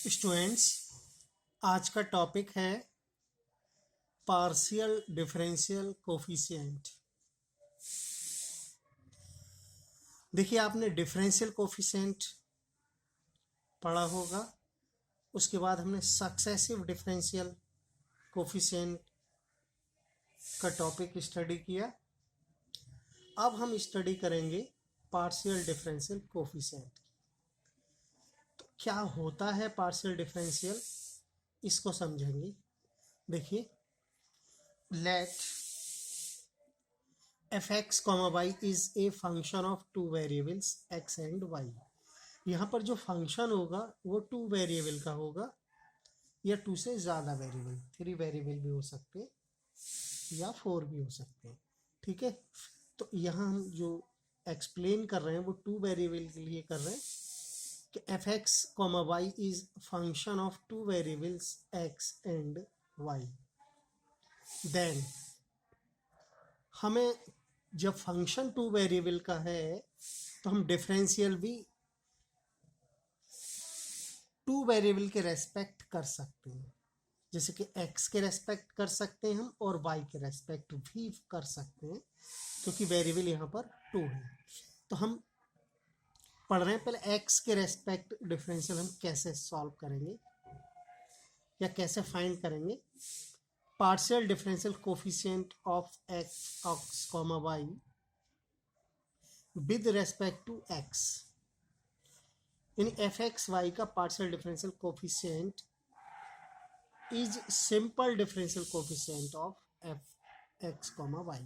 Students, आज का topic है पार्शियल डिफरेंशियल कोफिशिएंट। देखिए, आपने डिफरेंशियल कोफिशिएंट पढ़ा होगा। उसके बाद हमने सक्सेसिव डिफरेंशियल कोफिशिएंट का टॉपिक स्टडी किया। अब हम स्टडी करेंगे पार्शियल डिफरेंशियल कोफिशिएंट। तो क्या होता है पार्शियल डिफरेंशियल, इसको समझेंगे। देखिए, late fx, y is a function of two variables x and y। यहाँ पर जो फंक्शन होगा वो टू वेरिएबल का होगा या टू से ज़्यादा वेरिएबल, थ्री वेरिएबल भी हो सकते हैं या फोर भी हो सकते हैं। ठीक है, तो यहाँ हम जो एक्सप्लेन कर रहे हैं वो टू वेरिएबल के लिए कर रहे हैं कि fx, y is function of two variables x and y। Then हमें जब फंक्शन टू वेरिएबल का है तो हम डिफरेंशियल भी टू वेरिएबल के रेस्पेक्ट कर सकते हैं। जैसे कि x के रेस्पेक्ट कर सकते हैं हम और y के रेस्पेक्ट भी कर सकते हैं, क्योंकि वेरिएबल यहाँ पर टू है। तो हम पढ़ रहे हैं पहले x के रेस्पेक्ट डिफरेंशियल हम कैसे सॉल्व करेंगे या कैसे फाइंड करेंगे। Partial differential coefficient of x comma y with respect to x, यानी fx y का partial differential coefficient is simple differential coefficient of fx, y।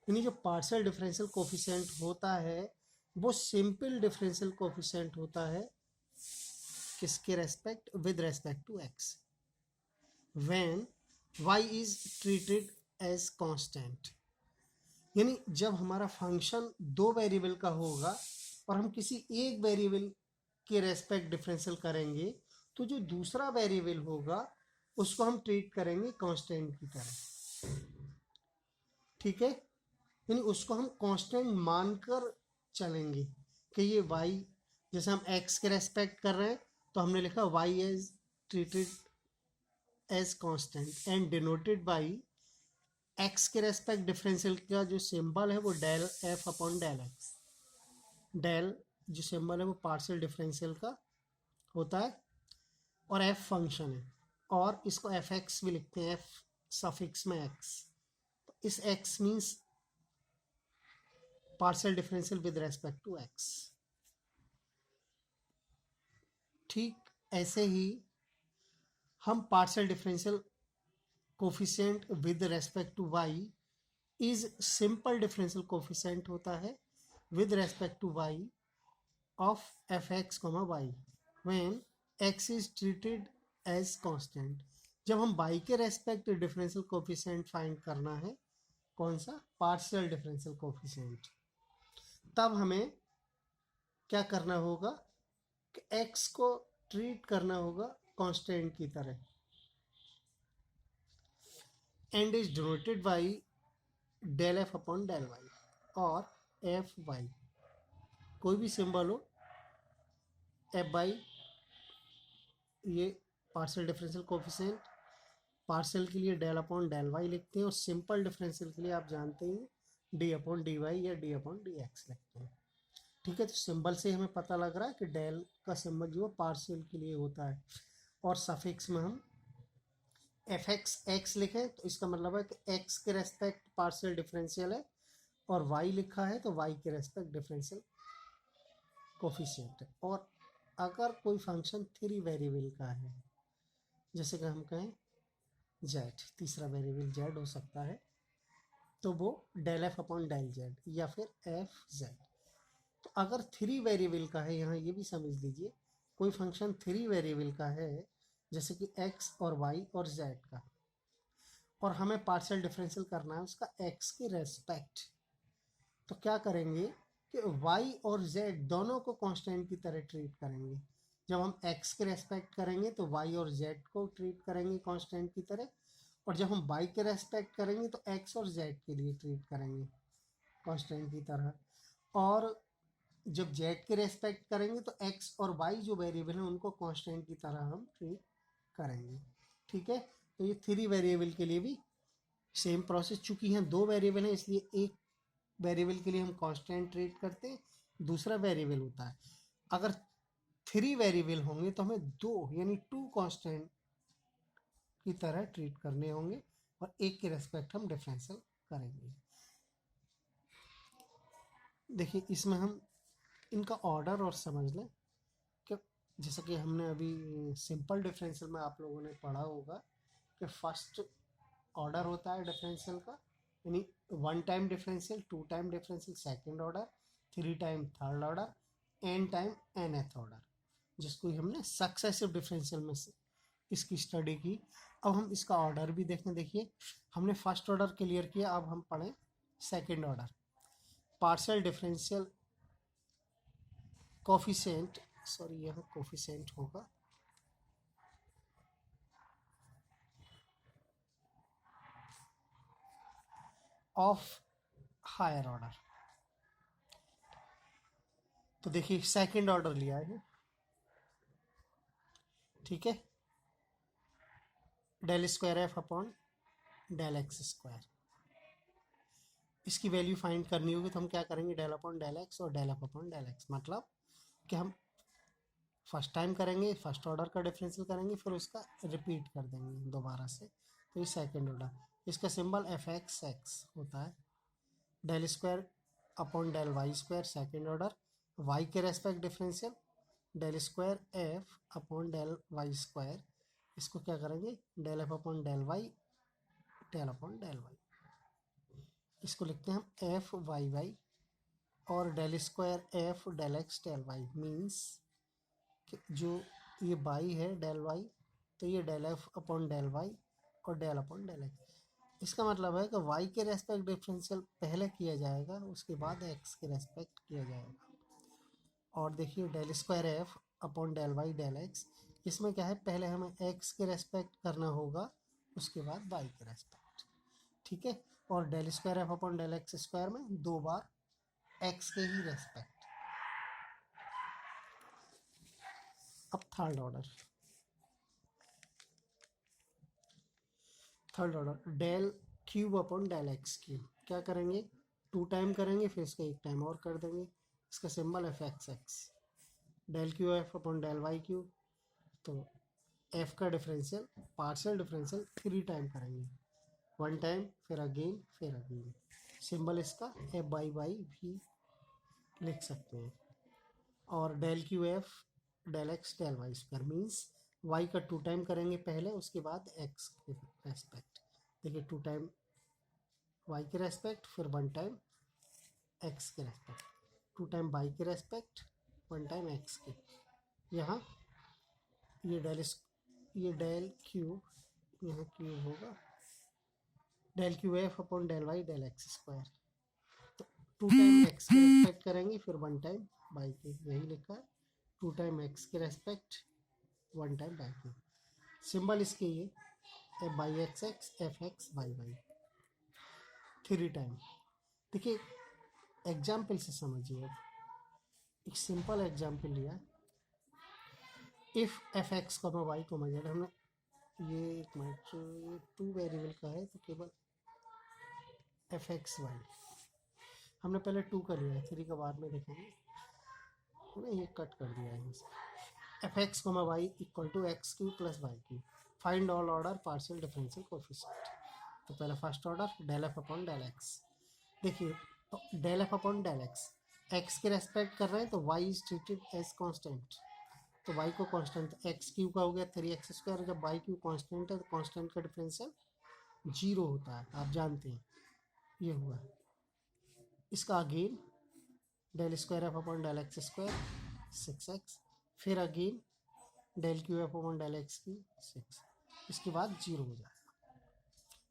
यानी जो पार्शियल डिफरेंशियल कोफिशिएंट होता है वो सिंपल डिफरेंशियल कोफिशिएंट होता है किसके respect, with respect to x, when y is treated as constant. यानी जब हमारा फंक्शन दो वेरिएबल का होगा और हम किसी एक वेरिएबल के रेस्पेक्ट डिफरेंशियल करेंगे तो जो दूसरा वेरिएबल होगा उसको हम ट्रीट करेंगे कांस्टेंट की तरह। ठीक है, यानी उसको हम कांस्टेंट मानकर चलेंगे कि ये y, जैसे हम x के रेस्पेक्ट कर रहे हैं तो हमने लिखा y is treated as constant and denoted by x के रेस्पेक्ट डिफरेंशियल का जो सिंबल है वो del f upon del x। Del जो सिंबल है वो पार्शियल डिफरेंशियल का होता है और f फंक्शन है, और इसको fx भी लिखते हैं, f सफिक्स में x। तो इस x means partial differential with respect to x। ठीक ऐसे ही हम partial differential coefficient with respect to y is simple differential coefficient होता है with respect to y of fx, y when x is treated as constant. जब हम y के respect differential coefficient find करना है, कौन सा, पार्शियल डिफरेंशियल कोफिशिएंट, तब हमें क्या करना होगा कि x को ट्रीट करना होगा कांस्टेंट की तरह and is denoted by del F upon del y और एफ वाई, कोई भी सिंबल हो, एफ बाई ये पार्शियल डिफरेंशियल कोफिशिएंट, पार्शियल के लिए डेल अपॉन डेल वाई लिखते हैं और सिंपल डिफरेंशियल के लिए आप जानते हैं डी अपॉन डी वाई या डी अपॉन डी एक्स लिखते हैं। ठीक है, तो सिंबल से हमें पता लग रहा है कि डेल का सिंबल जो है पार्शियल के लिए होता है, और सफिक्स में हम एफ एक्स एक्स लिखें तो इसका मतलब है कि एक्स के रेस्पेक्ट पार्शियल डिफरेंशियल है, और वाई लिखा है तो वाई के रेस्पेक्ट डिफरेंशियल कोफिशिएंट है। और अगर कोई फंक्शन थ्री वेरिएबल का है, जैसे कि हम कहें जेड, तीसरा वेरिएबल जेड हो सकता है, तो वो del F upon del z या फिर एफ जेड। तो अगर थ्री वेरिएबल का है, यहाँ ये भी समझ लीजिए, कोई फंक्शन थ्री वेरिएबल का है जैसे कि x और y और z का, और हमें पार्शियल डिफरेंशियल करना है उसका x के रेस्पेक्ट, तो क्या करेंगे कि y और z दोनों को कांस्टेंट की तरह ट्रीट करेंगे। जब हम x के रेस्पेक्ट करेंगे तो y और z को ट्रीट करेंगे कांस्टेंट की तरह, और जब हम y के रेस्पेक्ट करेंगे तो x और z के लिए ट्रीट करेंगे कांस्टेंट की तरह। और जब जेड के रेस्पेक्ट करेंगे तो एक्स और वाई जो वेरिएबल हैं उनको कांस्टेंट की तरह हम ट्रीट करेंगे। ठीक है, तो ये 3 वेरिएबल के लिए भी सेम प्रोसेस। चूंकि यहाँ 2 वेरिएबल हैं इसलिए एक वेरिएबल के लिए हम कांस्टेंट ट्रीट करते हैं, दूसरा वेरिएबल होता है। अगर 3 वेरिएबल होंगे तो हमें 2 यानी 2 कांस्टेंट की तरह ट्रीट करने होंगे और एक के रेस्पेक्ट हम डिफरेंशियल करेंगे। देखिए इसमें हम इनका ऑर्डर और समझ लें कि जैसा कि हमने अभी सिंपल डिफरेंशियल में आप लोगों ने पढ़ा होगा कि फर्स्ट ऑर्डर होता है डिफरेंशियल का, यानी 1 time differential, 2 time differential second order, 3 time third order, n time nth order, जिसको हमने सक्सेसिव डिफरेंशियल में से इसकी स्टडी की। अब हम इसका ऑर्डर भी देखें। देखिए हमने फर्स्ट ऑर्डर क्लियर किया, अब हम पढ़ें second order. Partial differential coefficient, sorry यह कोफिशिएंट होगा, ऑफ हायर ऑर्डर। तो देखिए सेकंड ऑर्डर लिया है, ठीक है, del square F upon del x square. इसकी वैल्यू फाइंड करनी होगी तो हम क्या करेंगे, डेल अपॉन डेल एक्स और del F upon del x. मतलब कि हम फर्स्ट टाइम करेंगे, फर्स्ट ऑर्डर का डिफरेंशियल करेंगे, फिर उसका रिपीट कर देंगे दोबारा से, तो ये सेकंड ऑर्डर। इसका सिंबल एफ एक्स एक्स होता है। Del square upon del Y square second order, Y के respect differential, del square F upon del Y square. इसको क्या करेंगे, del F upon del Y, del upon del Y. इसको लिखते हैं हम एफ वाई वाई, और del square F del x del Y means जो ये बाई है डेल वाई, तो ये del F upon del y और डेल अपॉन डेल एक्स। इसका मतलब है कि वाई के रेस्पेक्ट डिफरेंशियल पहले किया जाएगा, उसके बाद एक्स के रेस्पेक्ट किया जाएगा। और देखिए del square F upon del Y del x, इसमें क्या है, पहले हमें एक्स के रेस्पेक्ट करना होगा, उसके बाद वाई के रेस्पेक्ट। ठीक है, और del square F upon del x square में 2 बार एक्स के ही रेस्पेक्ट। अब third order, del cube upon del x cube. क्या करेंगे, 2 टाइम करेंगे, फिर इसका 1 टाइम और कर देंगे। इसका symbol F x x. Del cube f upon del y cube, तो एफ का डिफरेंशियल पार्शियल डिफरेंशियल 3 टाइम करेंगे, 1 टाइम फिर अगेन फिर अगेन। सिंबल इसका एफ बाई वाई भी लिख सकते हैं। और del cube f del x del Y square means y का 2 टाइम करेंगे पहले, उसके बाद एक्स के रेस्पेक्ट। देखिए 2 टाइम वाई के रेस्पेक्ट, फिर 1 टाइम एक्स के रेस्पेक्ट, 2 टाइम वाई के रेस्पेक्ट, 1 टाइम एक्स के। यहाँ ये डेल क्यूब, यहाँ क्यूब होगा, del cube f upon del Y del x square. तो 2 टाइम एक्स के रेस्पेक्ट करेंगे, फिर 1 टाइम वाई के, यही लिखा है, 2 टाइम एक्स के रेस्पेक्ट, 1 टाइम वाई के। सिंबल इसके ये f by x x f x y y 3 time. देखिए एग्जाम्पल से समझिए, अब एक सिंपल एग्जाम्पल लिया, if f x comma y comma z. हमने ये एक मिनट, ये 2 वेरिएबल का है तो केवल एफ एक्स वाई हमने पहले 2 का लिया है, 3 का बाद में देखेंगे। हमने ये कट कर दिया है, f x comma y equal to x cube plus y cube. Find all order partial differential coefficient. तो पहले first order del F upon del x. देखिए तो del F upon del x, x के respect कर रहे हैं तो y is treated as constant, तो वाई को कांस्टेंट, एक्स क्यू का हो गया 3x स्क्वायर। जब वाई क्यू कांस्टेंट है तो कांस्टेंट का डिफरेंशियल 0 होता है, आप जानते हैं, ये हुआ। इसका again del square F upon del x square 6x, फिर again del cube f upon del x की 6, इसके बाद 0 हो जाएगा।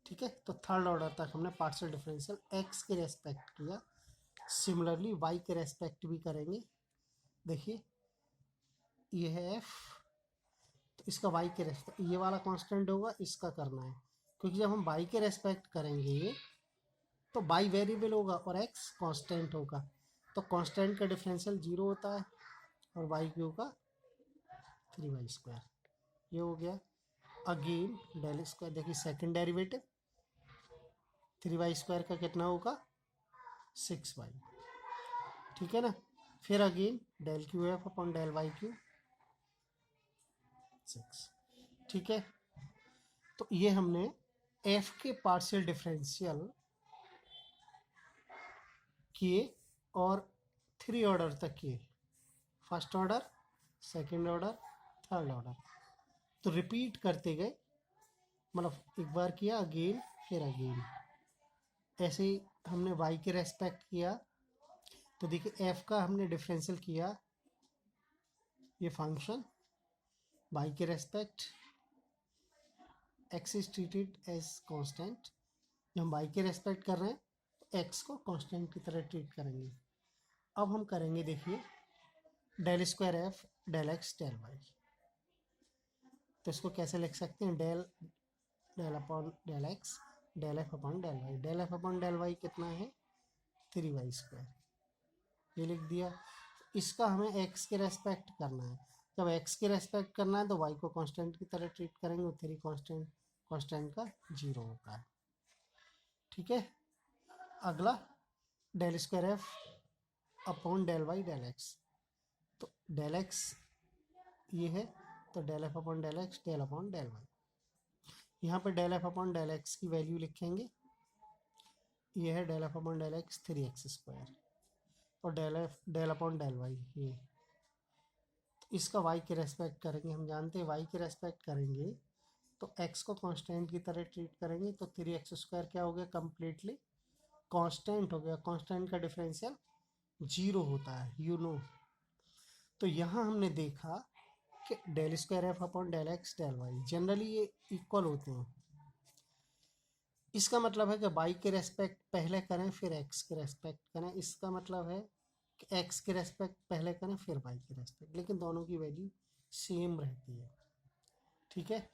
ठीक है, तो थर्ड ऑर्डर तक हमने पार्शियल डिफरेंशियल एक्स के रेस्पेक्ट किया। सिमिलरली वाई के रेस्पेक्ट भी करेंगे। देखिए ये है एफ, तो इसका वाई के रेस्पेक्ट, ये वाला कांस्टेंट होगा, इसका करना है, क्योंकि जब हम वाई के रेस्पेक्ट करेंगे तो वाई वेरिएबल होगा और एक्स कांस्टेंट होगा। तो कांस्टेंट का डिफरेंशियल 0 होता है और वाई क्यू का 3y²। ये हो गया। अगेन डेल स्क्वायर, देखिए सेकंड डेरिवेटिव 3y² का कितना होगा 6y। ठीक है ना। फिर again del cube f upon del y cube 6। ठीक है। तो ये हमने एफ के पार्शियल डिफरेंशियल किए और 3 ऑर्डर तक किए, first order, second order, third order. तो रिपीट करते गए, मतलब एक बार किया अगेन फिर अगेन। ऐसे ही हमने वाई के रेस्पेक्ट किया, तो देखिए एफ का हमने डिफरेंशियल किया, ये फंक्शन वाई के respect, x is treated as constant. जब हम वाई के रेस्पेक्ट कर रहे हैं तो एक्स को कांस्टेंट की तरह ट्रीट करेंगे। अब हम करेंगे, देखिए del square F del x del Y. तो इसको कैसे लिख सकते हैं, del del upon del x del F upon del Y. Del F upon del y कितना है 3y², ये लिख दिया। इसका हमें एक्स के रेस्पेक्ट करना है। जब एक्स के रेस्पेक्ट करना है तो वाई को कांस्टेंट की तरह ट्रीट करेंगे, और 3 कांस्टेंट का 0 होता है। ठीक है। अगला del square F upon del Y del x. तो डेल एक्स ये है, तो del F upon del x del upon del y. यहाँ पर del F upon del x की वैल्यू लिखेंगे, ये है del F upon del x 3x², और डेल अपॉन डेल वाई ये। तो इसका वाई के रेस्पेक्ट करेंगे, हम जानते हैं वाई के रेस्पेक्ट करेंगे तो एक्स को कांस्टेंट की तरह ट्रीट करेंगे, तो 3x² क्या हो गया, कम्प्लीटली कांस्टेंट हो गया। कांस्टेंट का डिफरेंशियल 0 होता है, यू नो। तो यहाँ हमने देखा कि del square F upon del x del y generally ये इक्वल होते हैं। इसका मतलब है कि वाई के रेस्पेक्ट पहले करें फिर एक्स के रेस्पेक्ट करें। इसका मतलब है कि एक्स के रेस्पेक्ट पहले करें फिर वाई के रेस्पेक्ट, लेकिन दोनों की वैल्यू सेम रहती है। ठीक है।